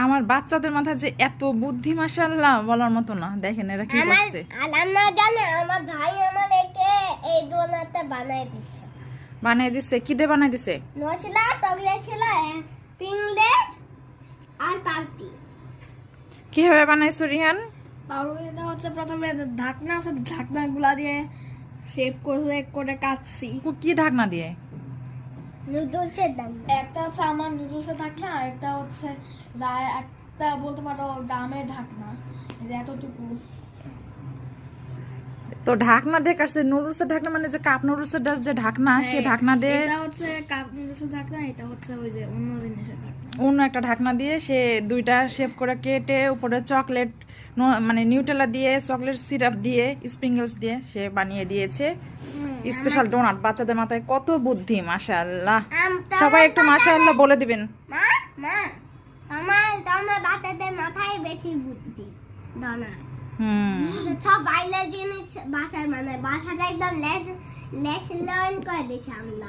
আমার বাচ্চাদের মাথায় যে এত বুদ্ধি মাশাআল্লাহ বলার মতো না। দেখেন এরা কি করছে। আল্লাহ জানে আমার ভাই আমাদেরকে এই ডোনাটটা বানাই দিছে। বানিয়ে দিছে? কি দিয়ে বানিয়ে দিছে? নছিলা চকলেট ছিল, পিংলেস আর পাউটি। কিভাবে বানাইছো রিহান? পাউরুটিটা হচ্ছে প্রথমে ঢাকনা আছে, ঢাকনাগুলা দিয়ে শেপ করে কাটছি। কি ঢাকনা দিয়ে? নুডলসের দাম। একটা হচ্ছে আমার নুডলসের ঢাকনা, আর একটা হচ্ছে একটা বলতে পারো গামের ঢাকনা, এই যে এতটুকু। তো ঢাকনা দিয়ে কাটছে। নুডলসের ঢাকনা মানে যে কাপ নুডলসের যে ঢাকনা, সে ঢাকনা দিয়ে। এটা হচ্ছে কাপ নুডলসের ঢাকনা, এটা হচ্ছে ওই যে অন্য জিনিসের ঢাকনা। অন্য একটা ঢাকনা দিয়ে সে দুইটা শেপ করে কেটে উপরে চকলেট মানে নিউটেলা দিয়ে, চকলেট সিরাপ দিয়ে, স্প্রিংগলস দিয়ে সে বানিয়ে দিয়েছে স্পেশাল ডোনাট। বাচ্চাদের মাথায় কত বুদ্ধি মাশাআল্লাহ। সবাই একটু মাশাআল্লাহ বলে দিবেন। মা মা আমার বাচ্চাদের মাথায় বেশি বুদ্ধি ডোনাট। সব বাইরে জিনিস বাসায় মানে বাসাটা একদম লেস লার্ন করে দিচ্ছে আমরা।